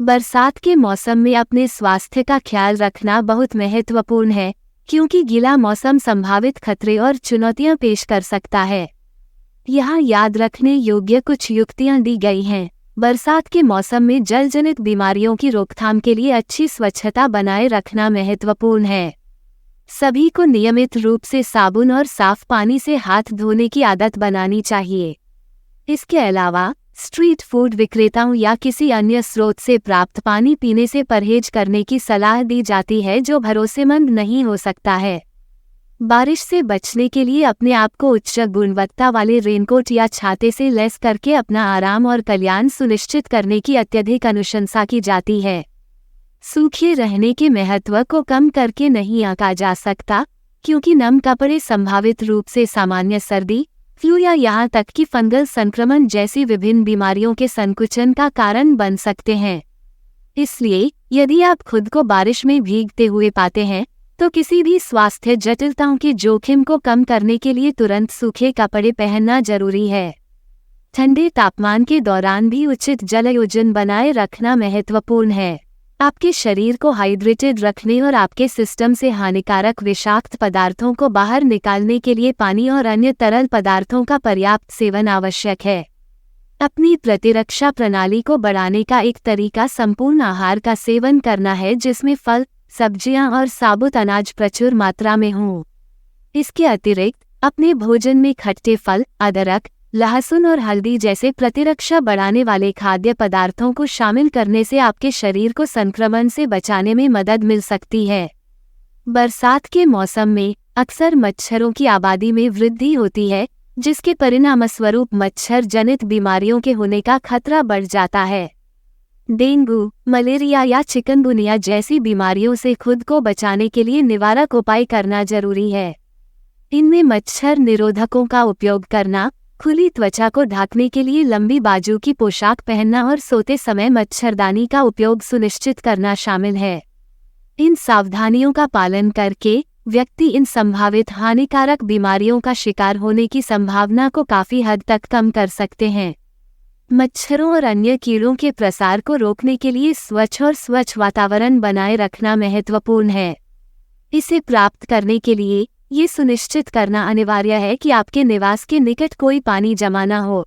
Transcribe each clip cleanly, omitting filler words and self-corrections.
बरसात के मौसम में अपने स्वास्थ्य का ख्याल रखना बहुत महत्वपूर्ण है, क्योंकि गीला मौसम संभावित खतरे और चुनौतियां पेश कर सकता है। यहाँ याद रखने योग्य कुछ युक्तियां दी गई हैं। बरसात के मौसम में जलजनित बीमारियों की रोकथाम के लिए अच्छी स्वच्छता बनाए रखना महत्वपूर्ण है। सभी को नियमित रूप से साबुन और साफ पानी से हाथ धोने की आदत बनानी चाहिए। इसके अलावा स्ट्रीट फूड विक्रेताओं या किसी अन्य स्रोत से प्राप्त पानी पीने से परहेज करने की सलाह दी जाती है, जो भरोसेमंद नहीं हो सकता है। बारिश से बचने के लिए अपने आप को उच्च गुणवत्ता वाले रेनकोट या छाते से लैस करके अपना आराम और कल्याण सुनिश्चित करने की अत्यधिक अनुशंसा की जाती है। सूखे रहने के महत्व को कम करके नहीं आंका जा सकता, क्योंकि नम कपड़े संभावित रूप से सामान्य सर्दी, फ्लू या यहाँ तक कि फंगल संक्रमण जैसी विभिन्न बीमारियों के संकुचन का कारण बन सकते हैं। इसलिए यदि आप खुद को बारिश में भीगते हुए पाते हैं, तो किसी भी स्वास्थ्य जटिलताओं के जोखिम को कम करने के लिए तुरंत सूखे कपड़े पहनना जरूरी है। ठंडे तापमान के दौरान भी उचित जलायोजन बनाए रखना महत्वपूर्ण है। आपके शरीर को हाइड्रेटेड रखने और आपके सिस्टम से हानिकारक विषाक्त पदार्थों को बाहर निकालने के लिए पानी और अन्य तरल पदार्थों का पर्याप्त सेवन आवश्यक है। अपनी प्रतिरक्षा प्रणाली को बढ़ाने का एक तरीका संपूर्ण आहार का सेवन करना है, जिसमें फल, सब्जियां और साबुत अनाज प्रचुर मात्रा में हों। इसके अतिरिक्त अपने भोजन में खट्टे फल, अदरक, लहसुन और हल्दी जैसे प्रतिरक्षा बढ़ाने वाले खाद्य पदार्थों को शामिल करने से आपके शरीर को संक्रमण से बचाने में मदद मिल सकती है। बरसात के मौसम में अक्सर मच्छरों की आबादी में वृद्धि होती है, जिसके परिणामस्वरूप मच्छर जनित बीमारियों के होने का खतरा बढ़ जाता है। डेंगू, मलेरिया या चिकनगुनिया जैसी बीमारियों से खुद को बचाने के लिए निवारक उपाय करना जरूरी है। इनमें मच्छर निरोधकों का उपयोग करना, खुली त्वचा को ढकने के लिए लंबी बाजू की पोशाक पहनना और सोते समय मच्छरदानी का उपयोग सुनिश्चित करना शामिल है। इन सावधानियों का पालन करके व्यक्ति इन संभावित हानिकारक बीमारियों का शिकार होने की संभावना को काफी हद तक कम कर सकते हैं। मच्छरों और अन्य कीड़ों के प्रसार को रोकने के लिए स्वच्छ और स्वच्छ वातावरण बनाए रखना महत्वपूर्ण है। इसे प्राप्त करने के लिए ये सुनिश्चित करना अनिवार्य है कि आपके निवास के निकट कोई पानी जमा न हो।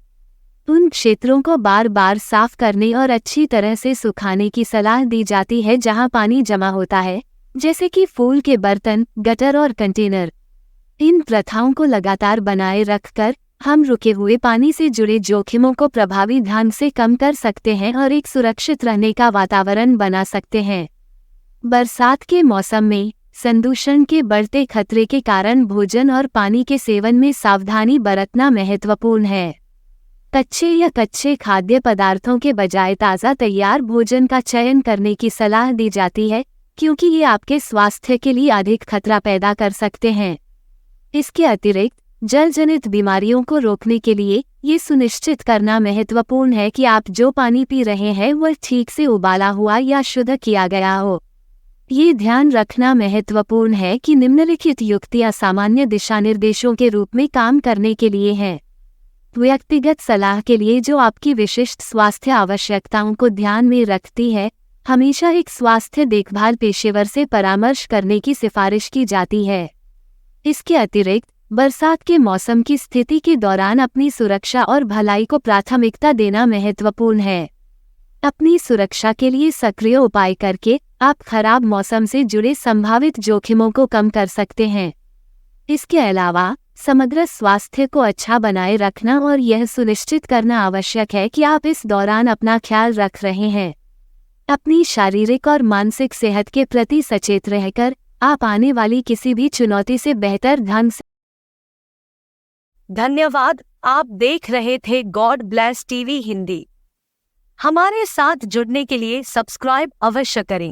उन क्षेत्रों को बार बार साफ करने और अच्छी तरह से सुखाने की सलाह दी जाती है जहां पानी जमा होता है, जैसे कि फूल के बर्तन, गटर और कंटेनर। इन प्रथाओं को लगातार बनाए रखकर हम रुके हुए पानी से जुड़े जोखिमों को प्रभावी ढंग से कम कर सकते हैं और एक सुरक्षित रहने का वातावरण बना सकते हैं। बरसात के मौसम में संदूषण के बढ़ते खतरे के कारण भोजन और पानी के सेवन में सावधानी बरतना महत्वपूर्ण है। कच्चे खाद्य पदार्थों के बजाय ताज़ा तैयार भोजन का चयन करने की सलाह दी जाती है, क्योंकि ये आपके स्वास्थ्य के लिए अधिक खतरा पैदा कर सकते हैं। इसके अतिरिक्त जलजनित बीमारियों को रोकने के लिए ये सुनिश्चित करना महत्वपूर्ण है कि आप जो पानी पी रहे हैं वह ठीक से उबाला हुआ या शुद्ध किया गया हो। ये ध्यान रखना महत्वपूर्ण है कि निम्नलिखित युक्तियां सामान्य दिशानिर्देशों के रूप में काम करने के लिए हैं। व्यक्तिगत सलाह के लिए जो आपकी विशिष्ट स्वास्थ्य आवश्यकताओं को ध्यान में रखती है, हमेशा एक स्वास्थ्य देखभाल पेशेवर से परामर्श करने की सिफारिश की जाती है। इसके अतिरिक्त बरसात के मौसम की स्थिति के दौरान अपनी सुरक्षा और भलाई को प्राथमिकता देना महत्वपूर्ण है। अपनी सुरक्षा के लिए सक्रिय उपाय करके आप खराब मौसम से जुड़े संभावित जोखिमों को कम कर सकते हैं। इसके अलावा समग्र स्वास्थ्य को अच्छा बनाए रखना और यह सुनिश्चित करना आवश्यक है कि आप इस दौरान अपना ख्याल रख रहे हैं। अपनी शारीरिक और मानसिक सेहत के प्रति सचेत रहकर आप आने वाली किसी भी चुनौती से बेहतर ढंग से। धन्यवाद। आप देख रहे थे गॉड ब्लेस टीवी हिंदी। हमारे साथ जुड़ने के लिए सब्सक्राइब अवश्य करें।